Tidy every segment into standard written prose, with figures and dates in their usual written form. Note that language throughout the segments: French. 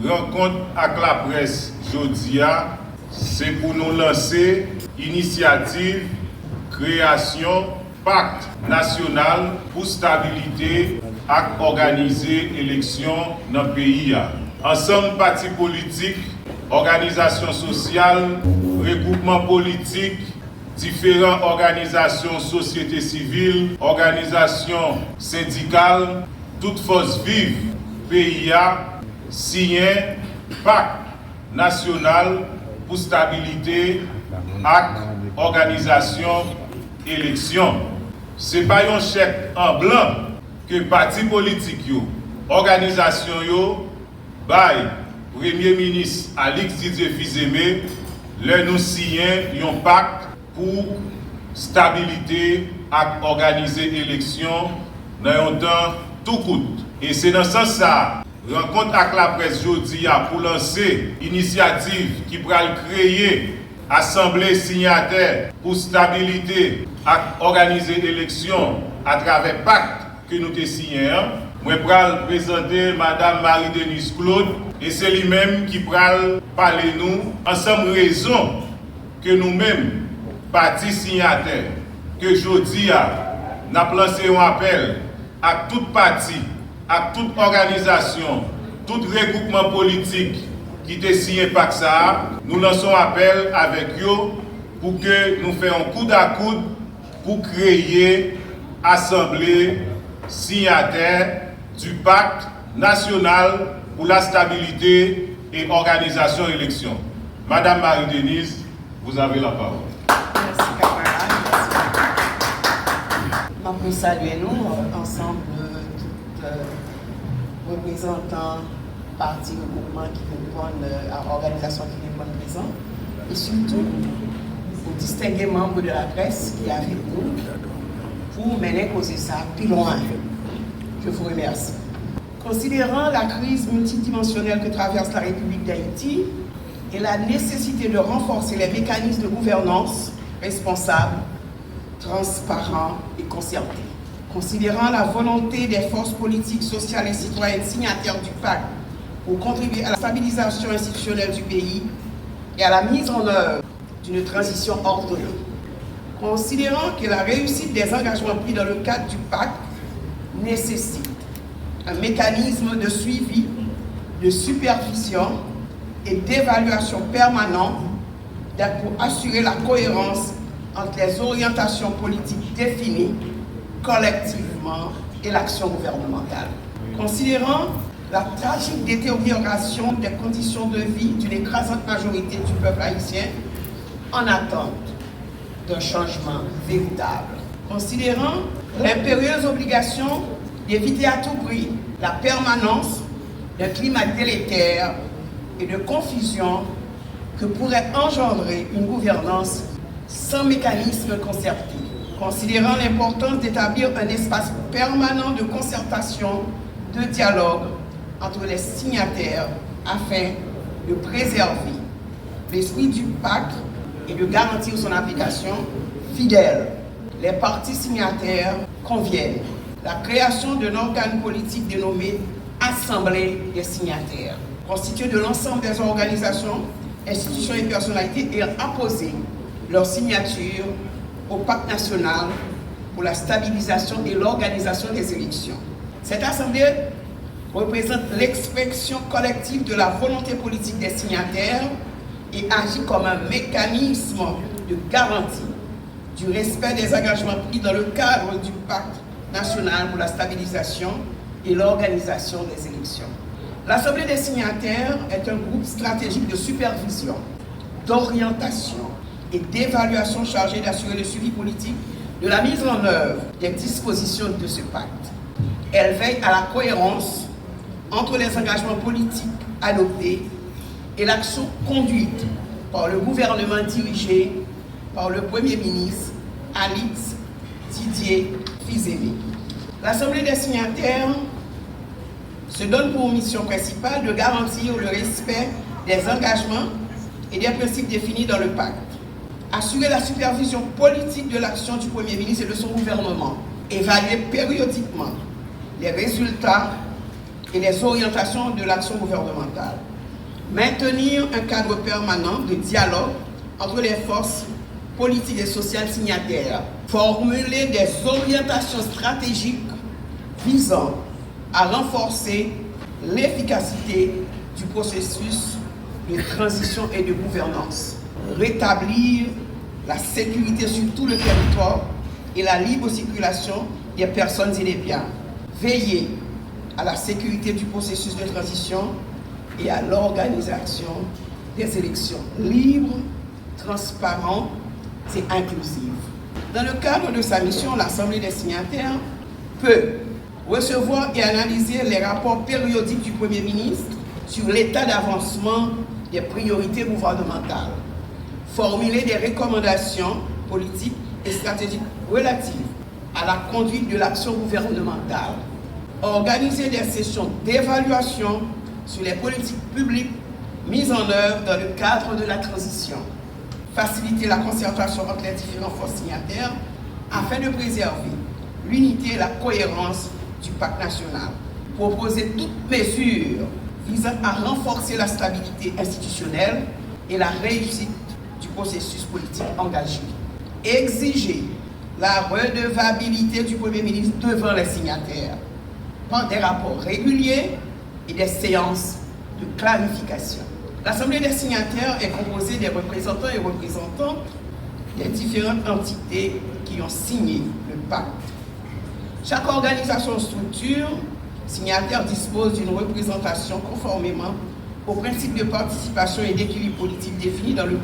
rencontre avec la presse Jodia, c'est pour nous lancer initiative création pacte national pour stabilité et organiser élection dans le pays. Ensemble partis politiques, organisations sociales, regroupements politiques, différentes organisations société civile, organisations syndicales, toutes forces vives pays signé pacte national pour stabilité et organisation élection. Ce n'est pas un chèque en blanc que parti politique, organisation, by Premier ministre Alix Didier Fils-Aimé, nous signons un pacte pour stabilité et organiser élection dans un temps tout coûte. Et c'est dans ce sens-là, rencontre avec la presse jeudi pour lancer initiative qui pourra créer assemblée signataire pour stabilité et organiser l'élection à travers pacte que nous avons signé. Je vais présenter Mme Marie-Denise Claude et c'est lui-même qui va parler nous ensemble raison que nous-mêmes, partis signataires, que jeudi nous avons lancé un appel à toute parti, à toute organisation, tout regroupement politique qui a signé par ça, nous lançons appel avec eux pour que nous fassions un coude à coude pour créer assemblée signataire du pacte national pour la stabilité et organisation élection. Madame Marie-Denise, vous avez la parole. Merci camarade. Nous saluons ensemble représentants, partis, regroupements qui répondent à organisations qui répondent présents, et surtout aux distingués membres de la presse qui sont avec nous pour mener causer ça plus loin. Je vous remercie. Considérant la crise multidimensionnelle que traverse la République d'Haïti et la nécessité de renforcer les mécanismes de gouvernance responsables, transparents et concertés. Considérant la volonté des forces politiques, sociales et citoyennes signataires du pacte pour contribuer à la stabilisation institutionnelle du pays et à la mise en œuvre d'une transition ordonnée. Considérant que la réussite des engagements pris dans le cadre du pacte nécessite un mécanisme de suivi, de supervision et d'évaluation permanente pour assurer la cohérence entre les orientations politiques définies collectivement et l'action gouvernementale. Considérant la tragique détérioration des conditions de vie d'une écrasante majorité du peuple haïtien en attente d'un changement véritable. Considérant l'impérieuse obligation d'éviter à tout prix la permanence d'un climat délétère et de confusion que pourrait engendrer une gouvernance sans mécanisme concerté. Considérant l'importance d'établir un espace permanent de concertation, de dialogue entre les signataires afin de préserver l'esprit du pacte et de garantir son application fidèle. Les partis signataires conviennent la création d'un organe politique dénommé Assemblée des signataires, constitué de l'ensemble des organisations, institutions et personnalités ayant apposé leur signature au pacte national pour la stabilisation et l'organisation des élections. Cette assemblée représente l'expression collective de la volonté politique des signataires et agit comme un mécanisme de garantie du respect des engagements pris dans le cadre du pacte national pour la stabilisation et l'organisation des élections. L'Assemblée des signataires est un groupe stratégique de supervision, d'orientation et d'évaluation chargé d'assurer le suivi politique de la mise en œuvre des dispositions de ce pacte. Elle veille à la cohérence entre les engagements politiques adoptés et l'action conduite par le gouvernement dirigé par le Premier ministre Alix Didier Fils-Aimé. L'Assemblée des signataires se donne pour mission principale de garantir le respect des engagements et des principes définis dans le pacte, assurer la supervision politique de l'action du Premier ministre et de son gouvernement, évaluer périodiquement les résultats et les orientations de l'action gouvernementale. Maintenir un cadre permanent de dialogue entre les forces politiques et sociales signataires. Formuler des orientations stratégiques visant à renforcer l'efficacité du processus de transition et de gouvernance. Rétablir la sécurité sur tout le territoire et la libre circulation des personnes et des biens. Veiller à la sécurité du processus de transition et à l'organisation des élections libres, transparentes et inclusives. Dans le cadre de sa mission, l'Assemblée des signataires peut recevoir et analyser les rapports périodiques du Premier ministre sur l'état d'avancement des priorités gouvernementales, formuler des recommandations politiques et stratégiques relatives à la conduite de l'action gouvernementale, organiser des sessions d'évaluation sur les politiques publiques mises en œuvre dans le cadre de la transition, faciliter la concertation entre les différentes forces signataires afin de préserver l'unité et la cohérence du pacte national, proposer toutes mesures visant à renforcer la stabilité institutionnelle et la réussite du processus politique engagé, exiger la redevabilité du Premier ministre devant les signataires par des rapports réguliers et des séances de clarification. L'Assemblée des signataires est composée des représentants et représentantes des différentes entités qui ont signé le pacte. Chaque organisation ou structure signataire dispose d'une représentation conformément aux principes de participation et d'équilibre politique définis dans le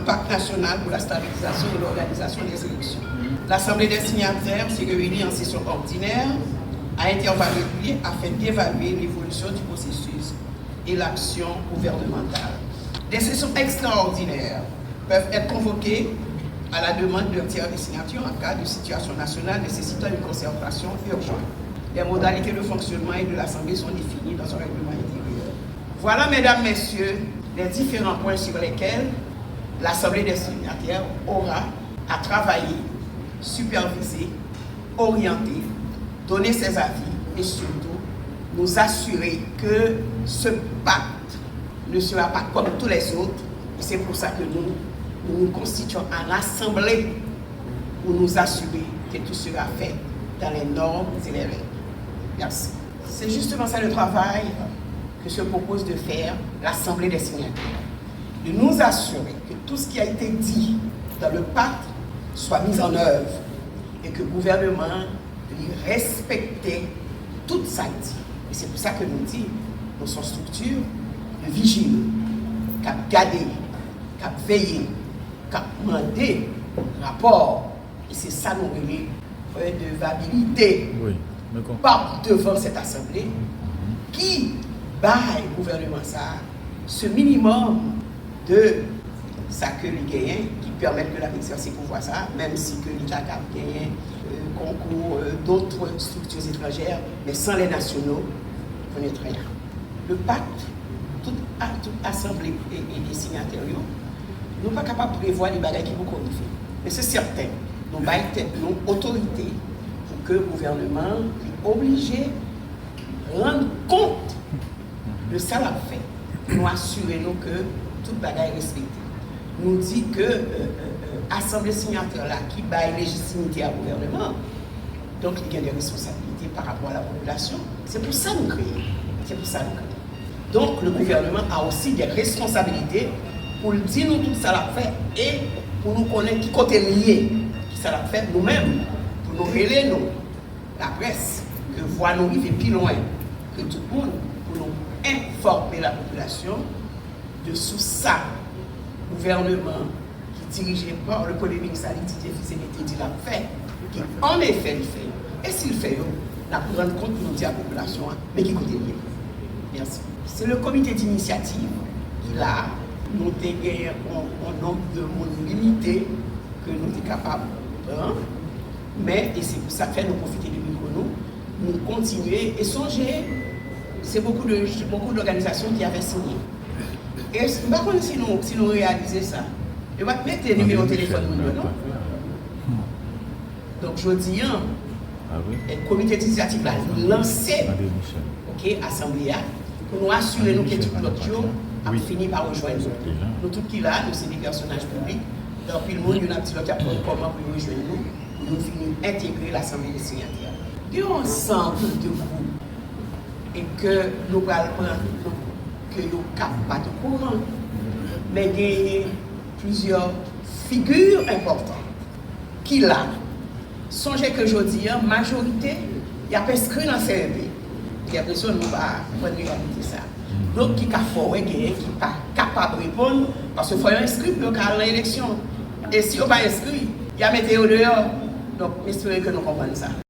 pacte national pour la stabilisation et l'organisation des élections. L'Assemblée des signataires s'est réunie en session ordinaire à intervalles réguliers afin d'évaluer l'évolution du processus et l'action gouvernementale. Des sessions extraordinaires peuvent être convoquées à la demande d'un tiers des signatures en cas de situation nationale nécessitant une concertation urgente. Les modalités de fonctionnement et de l'Assemblée sont définies dans son règlement intérieur. Voilà, mesdames, messieurs, les différents points sur lesquels l'Assemblée des signataires aura à travailler, superviser, orienter, donner ses avis et surtout nous assurer que ce pacte ne sera pas comme tous les autres. Et c'est pour ça que nous constituons en assemblée pour nous assurer que tout sera fait dans les normes et les règles. Merci. C'est justement ça le travail que se propose de faire l'Assemblée des signataires. De nous assurer que tout ce qui a été dit dans le pacte soit mis en œuvre et que le gouvernement respecte tout ça dit. Et c'est pour ça que nous disons, dans son structure, de vigile, cap garder, cap veiller, cap demander rapport. Et c'est ça nous relève redevabilité par devant cette assemblée qui baille au gouvernement ça, ce minimum de ça que les gagnants qui permettent que la exercer pouvoir ça, même si que l'État a gagné concours d'autres structures étrangères, mais sans les nationaux, vous n'êtes rien. Le pacte, toute assemblée et les signataires, nous ne sommes pas capables de prévoir les bagages qui vous connaissent. Mais c'est certain, nous avons autorité pour que le gouvernement est obligé de rendre compte de ça l'a fait. Nous assurer que toute bagaille est respectée. Nous dit que l'Assemblée signataire là qui baille légitimité au gouvernement, donc il y a des responsabilités par rapport à la population. C'est pour ça que nous créons. C'est pour ça que nous créons. Donc le gouvernement a aussi des responsabilités pour dire nous tout ça l'a fait et pour nous connaître qui côté lié, qui ça l'a fait nous-mêmes, pour nous relayer nous, la presse, que voir nous arriver plus loin que tout le monde, pour nous informer la population de sous ça. Gouvernement qui dirigé par le Premier ministre Alidité dit l'a fait, qui en effet il fait. Et s'il fait, la plus grande compte nous dit à la population, mais qui côté lié. Merci. C'est le comité d'initiative qui a noté un nombre de monde limité que nous sommes capables de prendre, mais et c'est pour ça que nous profiter de micro nous continuer et songer. C'est beaucoup d'organisations qui avaient signé. Et je ne sais pas si nous réalisons ça. Je vais mettre les numéros de téléphone. Donc je dis, Et le comité d'initiative là lancé OK assemblée pour nous assurer nous que tout l'autre jour a fini par rejoindre nous. Nous tous qui là, nous c'est des personnages publics. Donc puis le monde nous a dit l'autre comment pour rejoindre nous, nous finir intégrer l'assemblée des signataires. Il y a un ensemble de groupes et que nous allons prendre que nous capons pas de courant, mais il y a plusieurs figures importantes qui là. Songez que je dis, en majorité, il y a prescrit dans le CEP. Il y a personne qui va prendre réalité ça. Donc, qui n'est pas capable de répondre parce qu'il faut inscrire pour l'élection. Et si on n'est pas inscrit, il y a météo dehors. Donc, j'espère que nous comprenons ça.